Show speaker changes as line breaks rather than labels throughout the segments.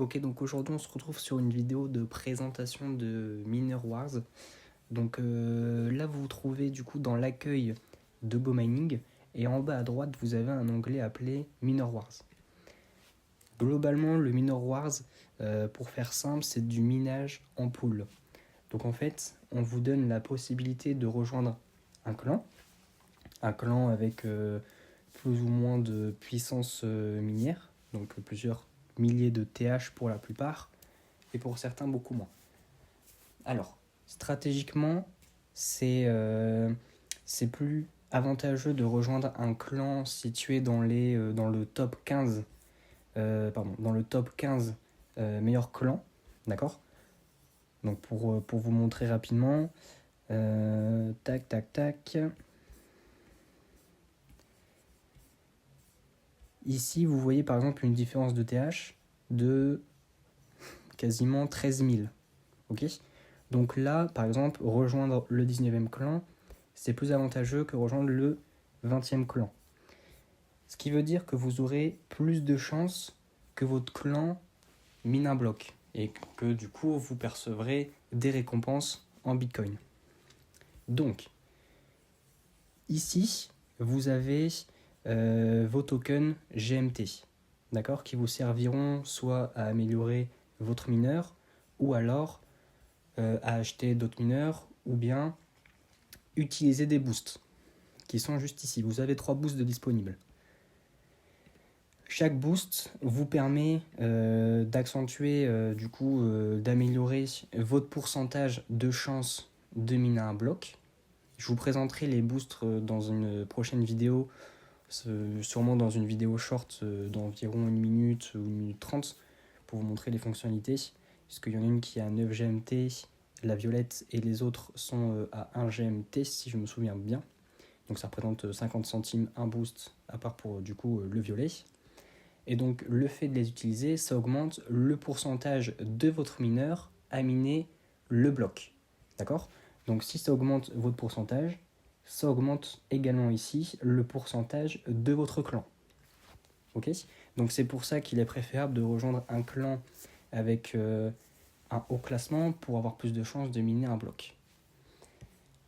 Ok, donc aujourd'hui on se retrouve sur une vidéo de présentation de Miner Wars. Donc là vous vous trouvez du coup dans l'accueil de GoMining et en bas à droite vous avez un onglet appelé Miner Wars. Globalement le Miner Wars, pour faire simple, c'est du minage en pool. Donc en fait on vous donne la possibilité de rejoindre un clan avec plus ou moins de puissance minière, donc plusieurs milliers de TH pour la plupart, et pour certains beaucoup moins. Alors, stratégiquement, c'est plus avantageux de rejoindre un clan situé dans le top 15, dans le top 15 meilleurs clans, d'accord. Donc pour vous montrer rapidement, tac tac tac. Ici, vous voyez par exemple une différence de TH de quasiment 13 000. Ok. Donc là, par exemple, rejoindre le 19e clan, c'est plus avantageux que rejoindre le 20e clan. Ce qui veut dire que vous aurez plus de chances que votre clan mine un bloc et que du coup, vous percevrez des récompenses en Bitcoin. Donc, ici, vous avez vos tokens GMT, d'accord, qui vous serviront soit à améliorer votre mineur ou alors à acheter d'autres mineurs ou bien utiliser des boosts qui sont juste ici. Vous avez 3 boosts de disponibles. Chaque boost vous permet d'accentuer, d'améliorer votre pourcentage de chance de miner un bloc. Je vous présenterai les boosts dans une prochaine vidéo, sûrement dans une vidéo short d'environ 1 minute ou 1 minute 30 pour vous montrer les fonctionnalités, puisqu'il y en a une qui est à 9 GMT, la violette, et les autres sont à 1 GMT si je me souviens bien. Donc ça représente 50 centimes un boost, à part pour du coup le violet. Et donc le fait de les utiliser, ça augmente le pourcentage de votre mineur à miner le bloc. D'accord ? Donc si ça augmente votre pourcentage, ça augmente également ici le pourcentage de votre clan. Ok ? Donc c'est pour ça qu'il est préférable de rejoindre un clan avec un haut classement pour avoir plus de chances de miner un bloc.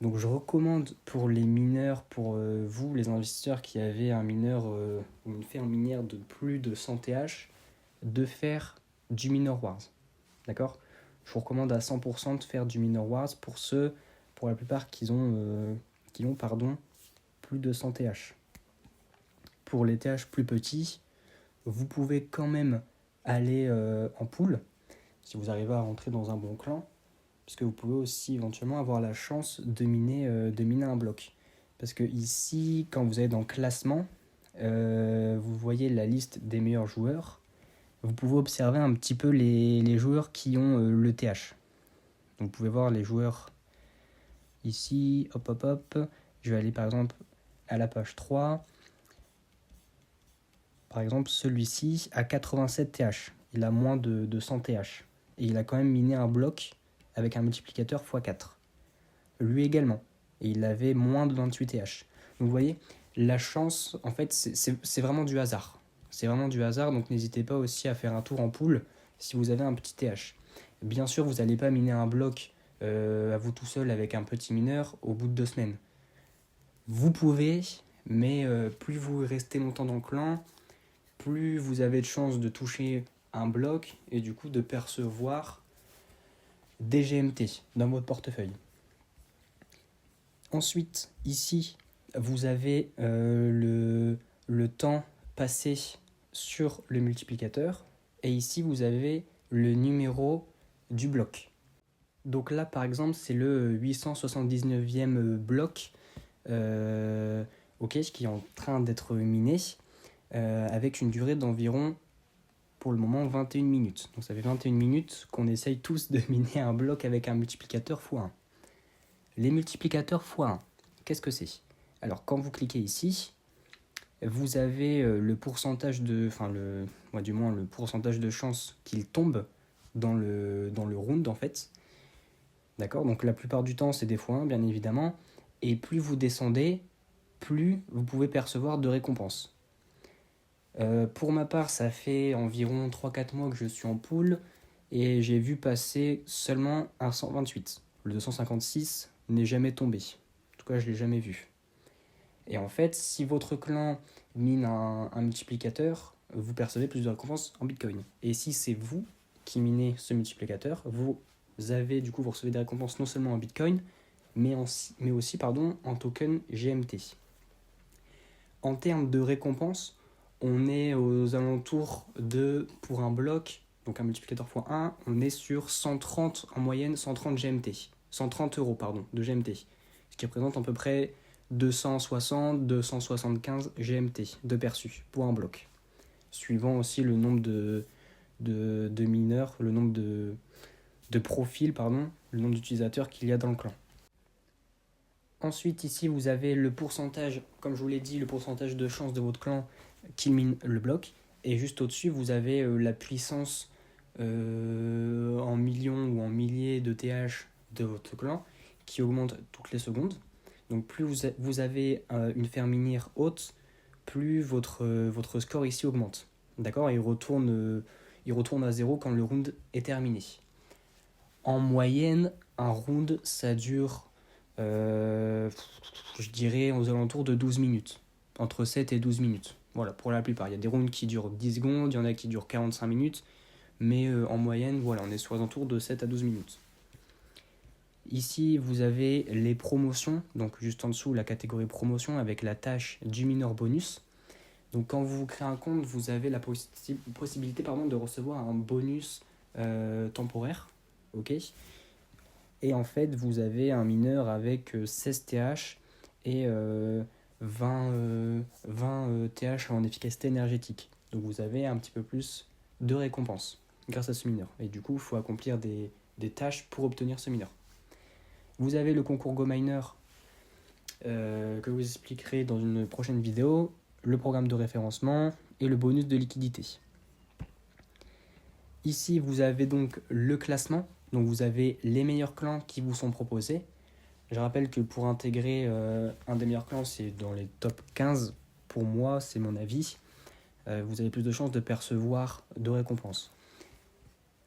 Donc je recommande pour les mineurs, pour vous les investisseurs qui avez un mineur ou une ferme minière de plus de 100 TH, de faire du Miner Wars. D'accord ? Je vous recommande à 100% de faire du Miner Wars pour la plupart qui ont plus de 100 TH. Pour les TH plus petits, vous pouvez quand même aller en pool si vous arrivez à rentrer dans un bon clan, puisque vous pouvez aussi éventuellement avoir la chance de miner un bloc. Parce que ici, quand vous êtes dans le classement, vous voyez la liste des meilleurs joueurs. Vous pouvez observer un petit peu les joueurs qui ont le TH. Donc vous pouvez voir les joueurs ici, hop hop hop. Je vais aller par exemple à la page 3. Par exemple, celui-ci a 87 TH. Il a moins de 100 TH. Et il a quand même miné un bloc avec un multiplicateur x4. Lui également. Et il avait moins de 28 TH. Donc vous voyez, la chance, en fait, c'est vraiment du hasard. C'est vraiment du hasard, donc n'hésitez pas aussi à faire un tour en pool si vous avez un petit TH. Bien sûr, vous n'allez pas miner un bloc à vous tout seul avec un petit mineur au bout de 2 semaines. Vous pouvez, mais plus vous restez longtemps dans le clan, plus vous avez de chances de toucher un bloc et du coup de percevoir des GMT dans votre portefeuille. Ensuite, ici, vous avez le temps passé sur le multiplicateur et ici, vous avez le numéro du bloc. Donc là, par exemple, c'est le 879e bloc qui est en train d'être miné avec une durée d'environ, pour le moment, 21 minutes. Donc ça fait 21 minutes qu'on essaye tous de miner un bloc avec un multiplicateur x1. Les multiplicateurs x1, qu'est-ce que c'est ? Alors quand vous cliquez ici, vous avez le pourcentage de chance qu'il tombe dans le round en fait. D'accord ? Donc la plupart du temps c'est des x1 bien évidemment, et plus vous descendez, plus vous pouvez percevoir de récompenses. Pour ma part, ça fait environ 3-4 mois que je suis en pool et j'ai vu passer seulement un 128. Le 256 n'est jamais tombé. En tout cas, je ne l'ai jamais vu. Et en fait, si votre clan mine un multiplicateur, vous percevez plus de récompenses en Bitcoin. Et si c'est vous qui minez ce multiplicateur, vous recevez des récompenses non seulement en Bitcoin, mais aussi en token GMT. En termes de récompenses, on est aux alentours de, pour un bloc, donc un multiplicateur x1, on est sur 130 en moyenne, 130 GMT. 130 euros, pardon, de GMT. Ce qui représente à peu près 260-275 GMT de perçu pour un bloc. Suivant aussi le nombre de mineurs, le nombre de profils, le nombre d'utilisateurs qu'il y a dans le clan. Ensuite, ici, vous avez le pourcentage, comme je vous l'ai dit, le pourcentage de chance de votre clan qui mine le bloc. Et juste au-dessus, vous avez la puissance en millions ou en milliers de TH de votre clan qui augmente toutes les secondes. Donc plus vous avez une ferme minière haute, plus votre score ici augmente. D'accord. Et il retourne à zéro quand le round est terminé. En moyenne, un round, ça dure, je dirais, aux alentours de 12 minutes. Entre 7 et 12 minutes. Voilà, pour la plupart. Il y a des rounds qui durent 10 secondes, il y en a qui durent 45 minutes. Mais en moyenne, voilà, on est sur aux alentours de 7 à 12 minutes. Ici, vous avez les promotions. Donc, juste en dessous, la catégorie promotion avec la tâche du mineur bonus. Donc, quand vous créez un compte, vous avez la possibilité de recevoir un bonus temporaire. Ok. Et en fait, vous avez un mineur avec 16 TH et 20 TH en efficacité énergétique. Donc vous avez un petit peu plus de récompenses grâce à ce mineur. Et du coup, il faut accomplir des tâches pour obtenir ce mineur. Vous avez le concours GoMiner que je vous expliquerai dans une prochaine vidéo, le programme de référencement et le bonus de liquidité. Ici, vous avez donc le classement. Donc vous avez les meilleurs clans qui vous sont proposés. Je rappelle que pour intégrer un des meilleurs clans, c'est dans les top 15. Pour moi, c'est mon avis. Vous avez plus de chances de percevoir de récompenses.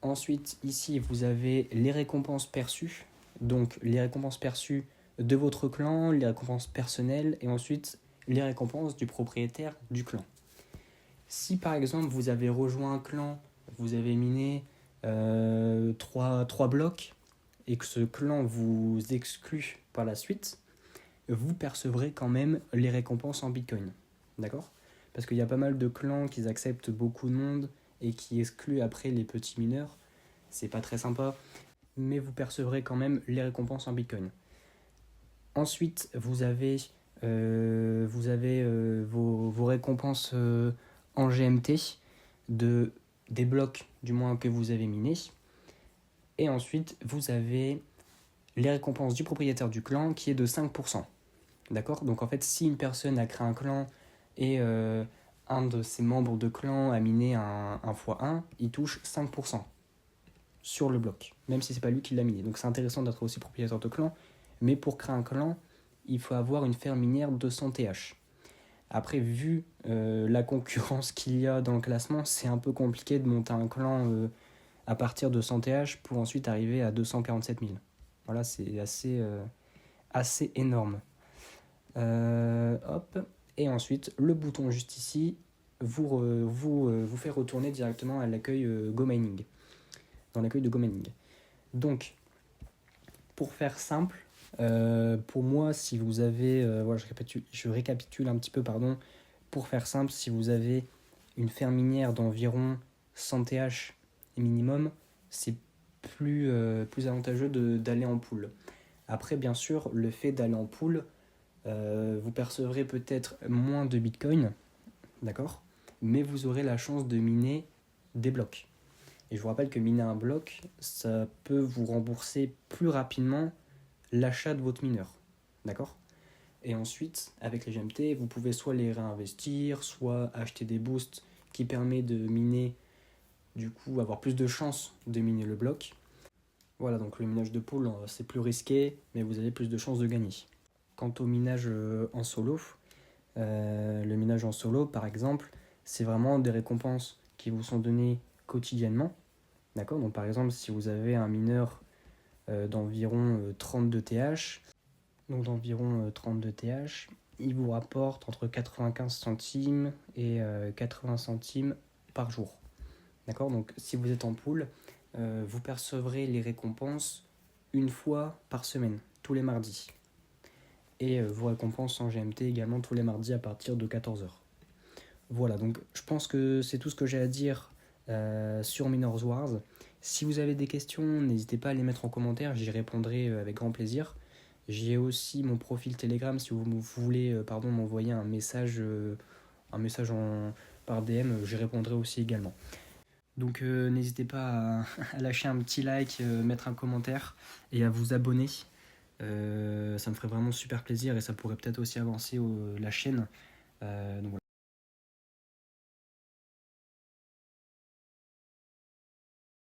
Ensuite, ici, vous avez les récompenses perçues. Donc les récompenses perçues de votre clan, les récompenses personnelles et ensuite les récompenses du propriétaire du clan. Si par exemple vous avez rejoint un clan, vous avez miné 3 blocs et que ce clan vous exclut par la suite, vous percevrez quand même les récompenses en Bitcoin. D'accord ? Parce qu'il y a pas mal de clans qui acceptent beaucoup de monde et qui excluent après les petits mineurs. C'est pas très sympa, mais vous percevrez quand même les récompenses en Bitcoin. Ensuite, vous avez vos récompenses en GMT des blocs du moins que vous avez minés. Et ensuite, vous avez les récompenses du propriétaire du clan qui est de 5%. D'accord ? Donc en fait, si une personne a créé un clan et un de ses membres de clan a miné un x1, il touche 5% sur le bloc, même si c'est pas lui qui l'a miné. Donc c'est intéressant d'être aussi propriétaire de clan, mais pour créer un clan, il faut avoir une ferme minière de 100 TH. Après, vu la concurrence qu'il y a dans le classement, c'est un peu compliqué de monter un clan à partir de 100 TH pour ensuite arriver à 247 000. Voilà, c'est assez énorme. Hop. Et ensuite, le bouton juste ici vous fait retourner directement à l'accueil GoMining, dans l'accueil de GoMining. Donc, pour faire simple, pour moi, si vous avez, voilà, je récapitule un petit peu, pardon. Pour faire simple, si vous avez une ferme minière d'environ 100 TH minimum, c'est plus avantageux d'aller en pool. Après, bien sûr, le fait d'aller en pool, vous percevrez peut-être moins de Bitcoin, d'accord, mais vous aurez la chance de miner des blocs. Et je vous rappelle que miner un bloc, ça peut vous rembourser plus rapidement l'achat de votre mineur, d'accord. Et ensuite, avec les GMT, vous pouvez soit les réinvestir, soit acheter des boosts qui permettent de miner, du coup, avoir plus de chances de miner le bloc. Voilà, donc le minage de pool, c'est plus risqué, mais vous avez plus de chances de gagner. Quant au minage en solo, par exemple, c'est vraiment des récompenses qui vous sont données quotidiennement. D'accord? Donc par exemple, si vous avez un mineur d'environ 32 TH, il vous rapporte entre 95 centimes et 80 centimes par jour. D'accord? Donc si vous êtes en pool, vous percevrez les récompenses une fois par semaine, tous les mardis. Et vos récompenses en GMT également tous les mardis à partir de 14h. Voilà, donc je pense que c'est tout ce que j'ai à dire sur Minors Wars. Si vous avez des questions, n'hésitez pas à les mettre en commentaire, j'y répondrai avec grand plaisir. J'ai aussi mon profil Telegram si vous voulez m'envoyer un message par DM, j'y répondrai aussi également. Donc n'hésitez pas à lâcher un petit like, mettre un commentaire et à vous abonner. Ça me ferait vraiment super plaisir et ça pourrait peut-être aussi avancer la chaîne. Donc voilà.